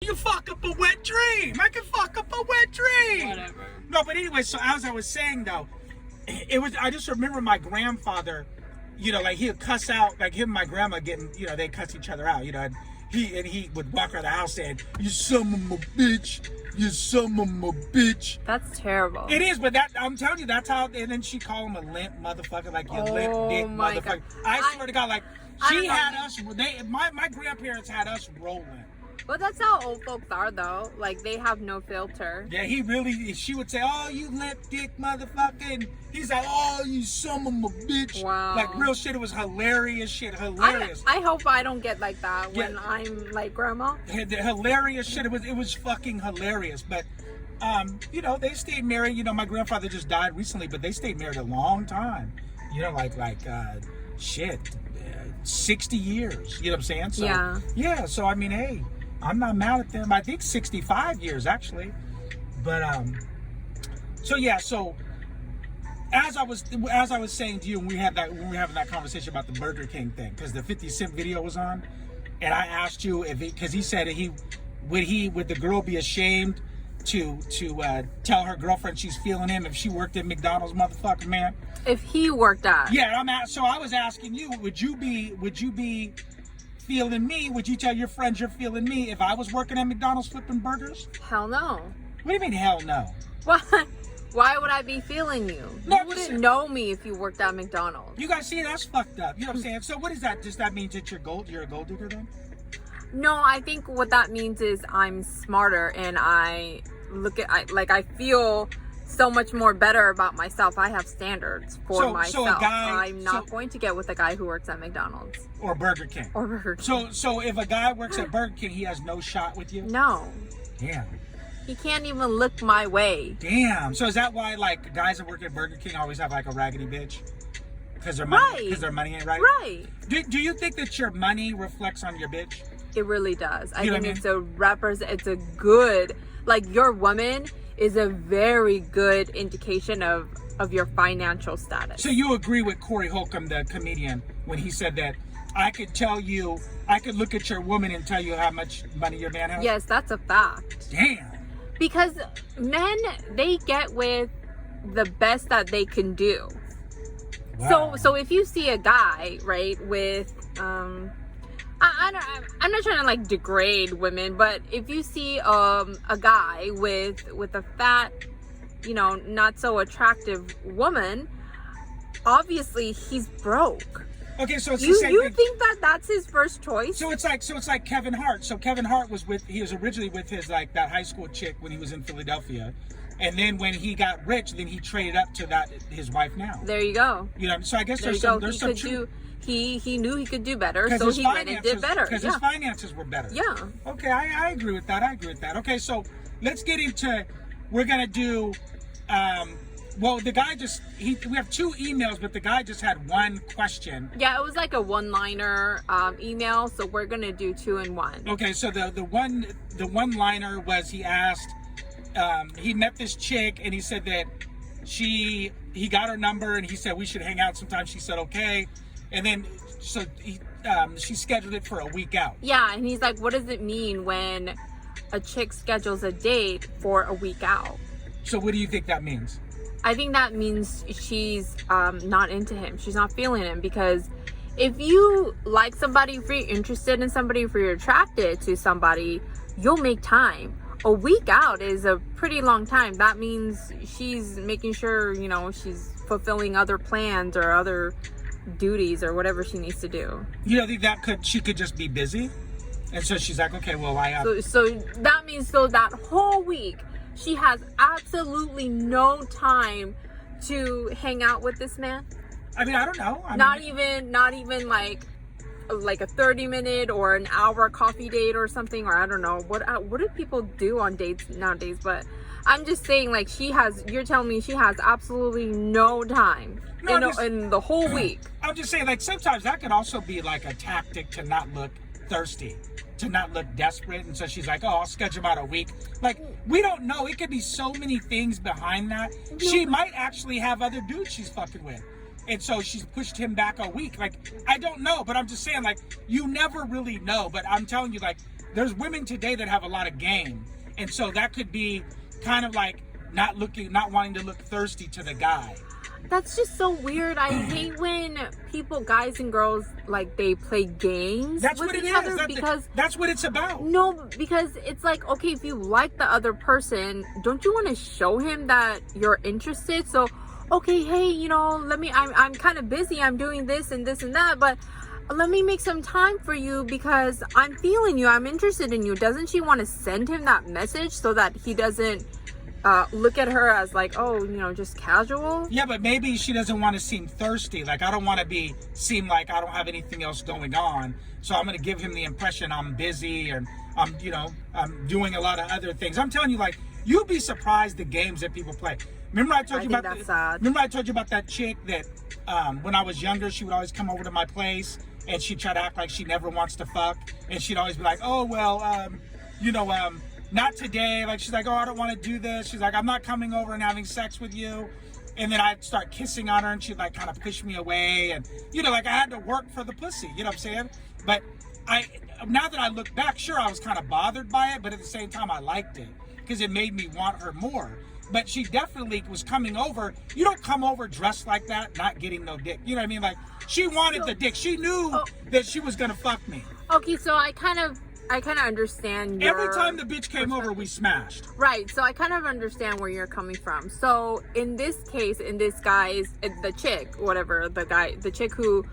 You can fuck up a wet dream. I can fuck up a wet dream. Whatever. No, but anyway, so as I was saying though, I just remember my grandfather, like he'd cuss out, like him and my grandma getting, they cuss each other out, and he would walk around the house saying, "You son of a bitch, you son of a bitch." That's terrible. It is, but I'm telling you, that's how. And then she called him a limp motherfucker, like you limp dick motherfucker. God. I swear to God, like she had us. My grandparents had us rolling. But that's how old folks are, though. Like, they have no filter. Yeah, she would say, "Oh, you limp dick motherfucker." And he's like, "Oh, you son of a bitch." Wow. Like, real shit. It was hilarious shit. Hilarious. I hope I don't get like that when I'm, like, grandma. Hilarious shit. It was fucking hilarious. But, they stayed married. My grandfather just died recently, but they stayed married a long time. 60 years. You know what I'm saying? So, yeah, so, I mean, hey. I'm not mad at them. I think 65 years actually, but so as I was saying to you, when we were having that conversation about the Burger King thing, because the 50 Cent video was on, and I asked you because he said would the girl be ashamed to tell her girlfriend she's feeling him if she worked at McDonald's, motherfucker, man. If he worked at. Yeah, so I was asking you, would you be feeling me? Would you tell your friends you're feeling me if I was working at McDonald's flipping burgers? Hell no. What do you mean, hell no? Why would I be feeling you? No, you wouldn't know me if you worked at McDonald's. You guys see, that's fucked up. You know what I'm saying? So what is that? Does that mean that you're a gold digger then? No, I think what that means is I'm smarter and I feel so much more better about myself. I have standards for myself. I'm not going to get with a guy who works at McDonald's. Or Burger King. So if a guy works at Burger King, he has no shot with you? No. Damn. He can't even look my way. Damn. So is that why, like, guys that work at Burger King always have, like, a raggedy bitch? Because their money ain't right? Right. Do you think that your money reflects on your bitch? It really does. I think it's a good, like, your woman is a very good indication of your financial status. So you agree with Corey Holcomb, the comedian, when he said that I could look at your woman and tell you how much money your man has? Yes, that's a fact. Damn. Because men, they get with the best that they can do. Wow. So if you see a guy, right, with I'm not trying to like degrade women, but if you see a guy with a fat, not so attractive woman, obviously he's broke. Okay, so it's you the same thing. Think that's his first choice? So it's like Kevin Hart. So Kevin Hart was originally with his like that high school chick when he was in Philadelphia, and then when he got rich, then he traded up to his wife now. There you go. So I guess there's some truth. He knew he could do better, so he went and did better. Because his finances were better. Yeah. Okay, I agree with that. Okay, so let's get into. We're gonna do. The guy we have 2 emails, but the guy just had one question. Yeah, it was like a one-liner email, so we're gonna do 2 in 1. Okay, so the one-liner was he asked. He met this chick and he said that he got her number and he said we should hang out sometime. She said okay. And then, she scheduled it for a week out. Yeah, and he's like, what does it mean when a chick schedules a date for a week out? So what do you think that means? I think that means she's not into him. She's not feeling him, because if you like somebody, if you're interested in somebody, if you're attracted to somebody, you'll make time. A week out is a pretty long time. That means she's making sure, she's fulfilling other plans or other duties or whatever she needs to do. You don't think she could just be busy? And so she's like, okay, well, I have... So that means that whole week, she has absolutely no time to hang out with this man? I mean, I don't know. Not even like a 30-minute or an hour coffee date or something, or I don't know. What do people do on dates nowadays? But I'm just saying, like, you're telling me she has absolutely no time in the whole week. I'm just saying, like, sometimes that can also be like a tactic to not look thirsty, to not look desperate. And so she's like, oh, I'll schedule about a week. Like, we don't know. It could be so many things behind that. She might actually have other dudes she's fucking with. And so she's pushed him back a week. Like, I don't know, but I'm just saying, like, you never really know. But I'm telling you, like, there's women today that have a lot of game, and so that could be kind of like not wanting to look thirsty to the guy. That's just so weird. I hate when people, guys and girls, like, they play games with each other, because that's what it's about. No, because it's like, okay, if you like the other person, don't you want to show him that you're interested? So, okay, hey, you know, I'm kind of busy, I'm doing this and this and that, but let me make some time for you because I'm feeling you, I'm interested in you. Doesn't she want to send him that message so that he doesn't look at her as like, oh, you know, just casual? Yeah, but maybe she doesn't want to seem thirsty. Like, I don't want to seem like I don't have anything else going on, so I'm going to give him the impression I'm busy and I'm doing a lot of other things. I'm telling you, like, you'll be surprised the games that people play. Remember I told you about that chick that when I was younger, she would always come over to my place and she'd try to act like she never wants to fuck, and she'd always be like, oh, well, not today. Like, she's like, oh, I don't want to do this. She's like, I'm not coming over and having sex with you. And then I'd start kissing on her and she'd like kind of push me away. And, like, I had to work for the pussy, you know what I'm saying? But now that I look back, sure, I was kind of bothered by it, but at the same time, I liked it because it made me want her more. But she definitely was coming over. You don't come over dressed like that, not getting no dick. You know what I mean? Like, she wanted the dick. She knew that she was going to fuck me. Okay, so I kind of understand every time the bitch came over, we smashed. Right, so I kind of understand where you're coming from. So in this case, in this guy's, the chick, whatever, the chick who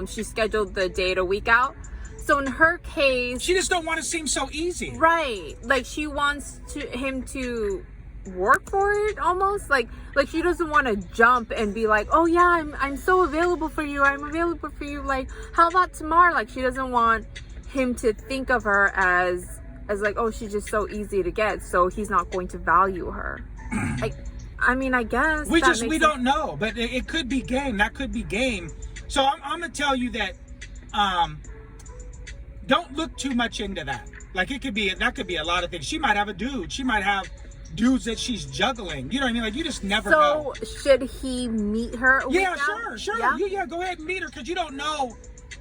she scheduled the date a week out. So in her case, she just don't want to seem so easy. Right, like she wants him to work for it almost. Like she doesn't want to jump and be like, oh yeah, I'm so available for you. I'm available for you. Like, how about tomorrow? Like, she doesn't want him to think of her as like, oh, she's just so easy to get, so he's not going to value her. I mean, I guess we don't know, but it could be game. That could be game. So I'm gonna tell you that don't look too much into that. Like, that could be a lot of things. She might have a dude. She might have dudes that she's juggling. You know what I mean? Like, you just never know. So should he meet her? Yeah, sure. Yeah, go ahead and meet her, because you don't know.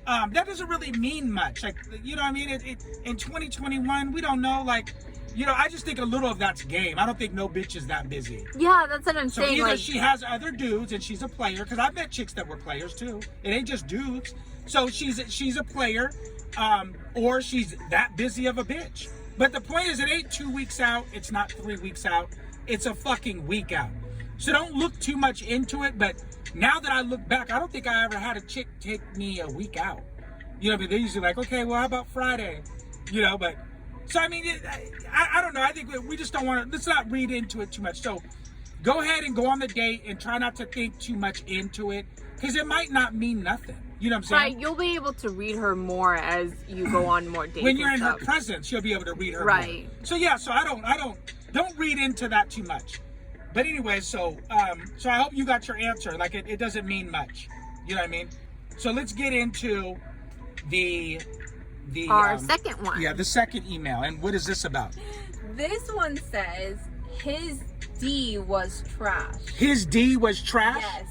That doesn't really mean much. Like, you know what I mean? In 2021, we don't know. Like, I just think a little of that's game. I don't think no bitch is that busy. Yeah, that's what I'm saying. So either she has other dudes and she's a player, because I've met chicks that were players too. It ain't just dudes. So she's a player, or she's that busy of a bitch. But the point is, it ain't 2 weeks out. It's not 3 weeks out. It's a fucking week out. So don't look too much into it. But now that I look back, I don't think I ever had a chick take me a week out. You know, but they're usually like, okay, well, how about Friday? But so, I mean, I don't know. I think we just don't want to, let's not read into it too much. So go ahead and go on the date and try not to think too much into it, because it might not mean nothing. You know what I'm saying? Right, you'll be able to read her more as you go on more dates. When you're in her presence, you'll be able to read her more. So yeah, so I don't read into that too much. But anyway, so I hope you got your answer. Like, it doesn't mean much. You know what I mean? So let's get into our second one. Yeah, the second email. And what is this about? This one says his D was trash. His D was trash? Yes.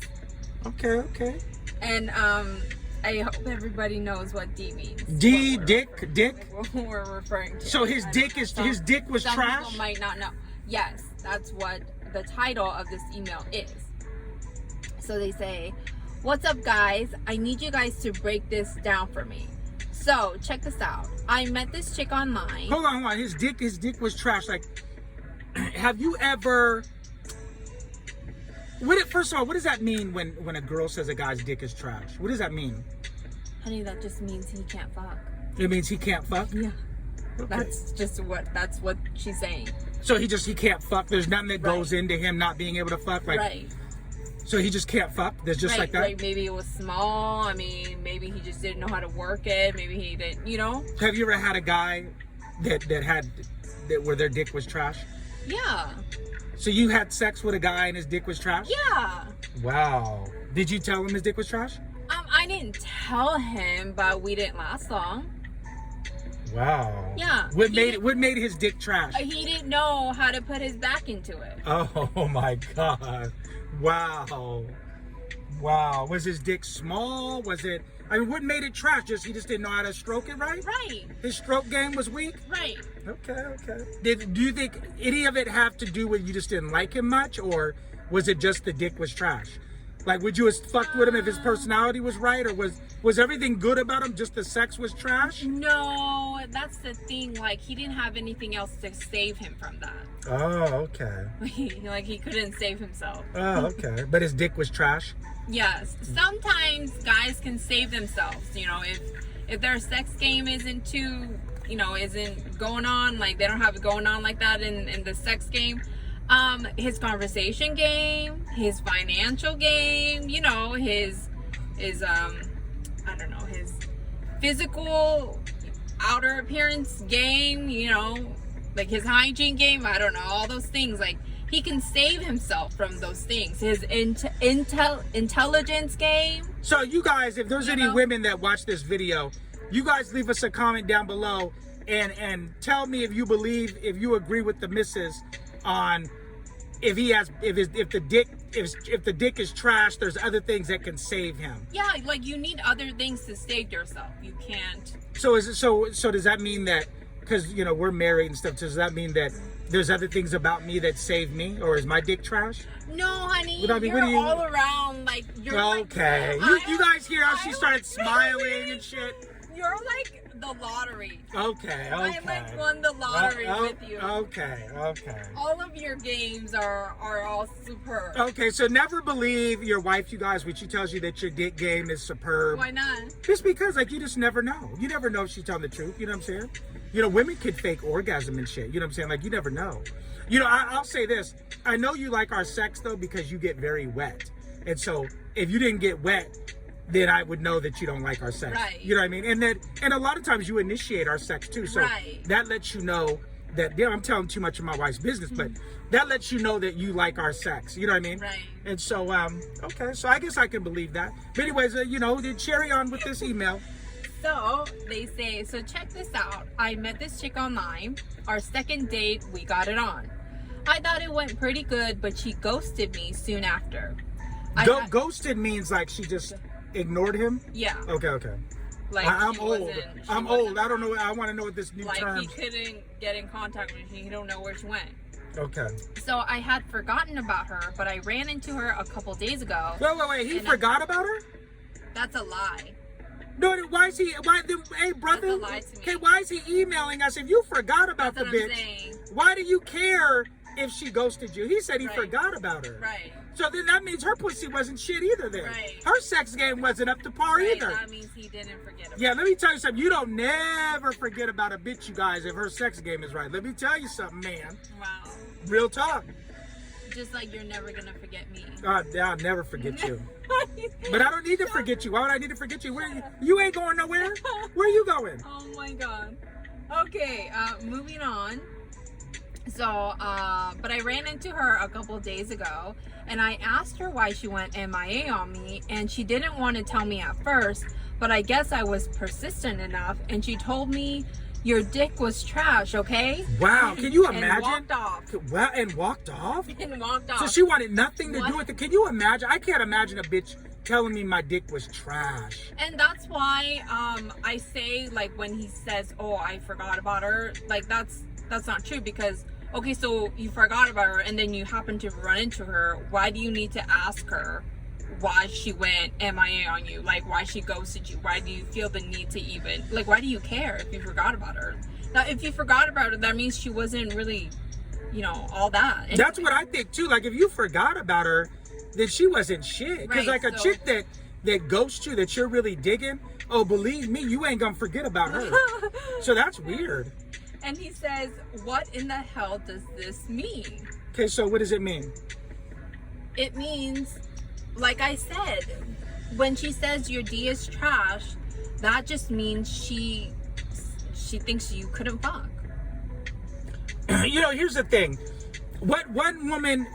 Okay. And I hope everybody knows what D means. D, dick. We're referring to. So his dick was some trash? Some people might not know. Yes, that's what the title of this email is. So they say, what's up, guys? I need you guys to break this down for me. So check this out. I met this chick online. Hold on. His dick was trash. Like, have you ever? First of all, what does that mean when a girl says a guy's dick is trash? What does that mean? Honey, that just means he can't fuck. It means he can't fuck? Yeah. Okay. That's what she's saying. So he can't fuck. There's nothing that goes into him not being able to fuck. Like, right. So he just can't fuck? There's just like that? Like, maybe it was small. I mean, maybe he just didn't know how to work it. Maybe he didn't, Have you ever had a guy where their dick was trash? Yeah. So you had sex with a guy and his dick was trash? Yeah. Wow. Did you tell him his dick was trash? I didn't tell him, but we didn't last long. Wow. Yeah. What made his dick trash? He didn't know how to put his back into it. Oh my God. Wow. Wow. Was his dick small? Was it? I mean, what made it trash? He just didn't know how to stroke it right? Right. His stroke game was weak? Right. Okay. Do you think any of it have to do with you just didn't like him much, or was it just the dick was trash? Like, would you have fucked with him if his personality was right, or was everything good about him, just the sex was trash? No, that's the thing. Like, he didn't have anything else to save him from that. Oh, okay. Like, he couldn't save himself. Oh, okay. But his dick was trash? Yes. Sometimes guys can save themselves, if their sex game isn't too, isn't going on, like, they don't have it going on like that in the sex game. His conversation game, his financial game, his I don't know, his physical outer appearance game, like his hygiene game, I don't know, all those things. Like, he can save himself from those things. His intelligence game. So you guys, if there's any women that watch this video, you guys leave us a comment down below and tell me if you agree with the missus on if the dick is trash, there's other things that can save him. Yeah, like, you need other things to save yourself. You can't. So does that mean that, because we're married and stuff, does that mean that there's other things about me that save me, or is my dick trash? No, honey. What you're all around, like, you're okay. Like, you guys hear how she started smiling and shit? You're like the lottery. Okay. I like won the lottery with you. Okay. All of your games are all superb. Okay, so never believe your wife, you guys, when she tells you that your dick game is superb. Why not? Just because, like, you just never know. You never know if she's telling the truth, you know what I'm saying? Women could fake orgasm and shit, you know what I'm saying? Like, you never know. I'll say this. I know you like our sex, though, because you get very wet. And so, if you didn't get wet, then I would know that you don't like our sex. Right. You know what I mean? And a lot of times you initiate our sex too. So that lets you know that, I'm telling too much of my wife's business, but that lets you know that you like our sex. You know what I mean? Right. And so, okay, so I guess I can believe that. But anyways, then carry on with this email. So they say, so check this out. I met this chick online. Our second date, we got it on. I thought it went pretty good, but she ghosted me soon after. Ghosted means like she just ignored him? Yeah. Okay. Like, I'm old. I'm old. I don't know. I want to know what this new term. Like, he couldn't get in contact with me. He don't know where she went. Okay. So I had forgotten about her, but I ran into her a couple days ago. Wait. He forgot about her? That's a lie. No, hey, brother. That's a lie to me. Okay, why is he emailing us? If you forgot about That's the what I'm bitch, saying. why do you care if she ghosted you? He said he forgot about her. Right. So then that means her pussy wasn't shit either then. Right. Her sex game wasn't up to par either. That means he didn't forget about Yeah, let me tell you something. You don't never forget about a bitch, you guys, if her sex game is right. Let me tell you something, man. Wow. Real talk. Just like you're never going to forget me. I'll never forget you. But I don't need to forget you. Why would I need to forget you? You ain't going nowhere. Where are you going? Oh my god. Okay, moving on. So, but I ran into her a couple days ago, and I asked her why she went MIA on me, and she didn't want to tell me at first, but I guess I was persistent enough, and she told me, your dick was trash, okay? Wow, can you imagine? And walked off. Wow, and walked off? And walked off. So she wanted nothing to do with it. Can you imagine? I can't imagine a bitch telling me my dick was trash. And that's why I say, like, when he says, oh, I forgot about her, like, that's not true, because okay, so you forgot about her and then you happen to run into her. Why do you need to ask her why she went MIA on you? Like, why she ghosted you? Why do you feel the need to even, like, why do you care if you forgot about her? Now, if you forgot about her, that means she wasn't really, all that. And that's what I think too. Like, if you forgot about her, then she wasn't shit. Because like a chick that ghosts you, that you're really digging, oh, believe me, you ain't gonna forget about her. So that's weird. And he says, what in the hell does this mean? Okay, so what does it mean? It means, like I said, when she says your D is trash, that just means she thinks you couldn't fuck. Here's the thing. What one woman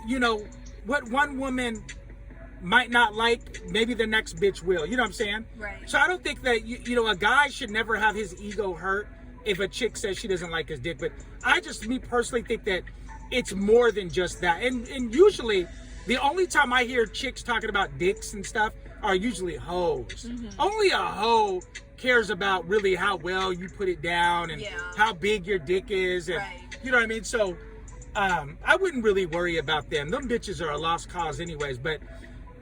might not like, maybe the next bitch will. You know what I'm saying? Right. So I don't think that, a guy should never have his ego hurt if a chick says she doesn't like his dick. But me personally think that it's more than just that. And usually The only time I hear chicks talking about dicks and stuff are usually hoes. Only a hoe cares about really how well you put it down and how big your dick is, and you know what I mean. So I wouldn't really worry about them. Them bitches are a lost cause anyways. But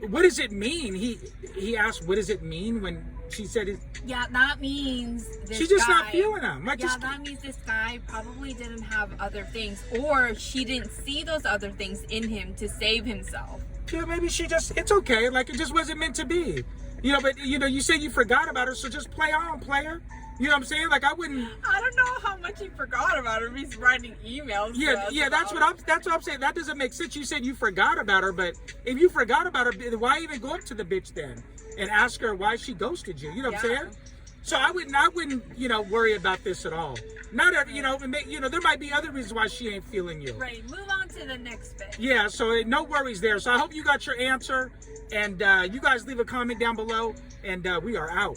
what does it mean? He asked, what does it mean when she said it? Yeah, that means this she's just guy, not feeling them. Like, yeah, that means this guy probably didn't have other things, or she didn't see those other things in him to save himself. Yeah, maybe she just, it's okay. Like, it just wasn't meant to be. You know, but, you know, you say you forgot about her, so just play on, player. You know what I'm saying? Like, I don't know how much he forgot about her. He's writing emails. Yeah, that's what I'm saying. That doesn't make sense. You said you forgot about her, but if you forgot about her, why even go up to the bitch then and ask her why she ghosted you? You know what I'm saying? So I wouldn't, you know, worry about this at all. Not every, you know, there might be other reasons why she ain't feeling you. Right. Move on to the next bit. Yeah. So no worries there. So I hope you got your answer, and you guys leave a comment down below, and we are out.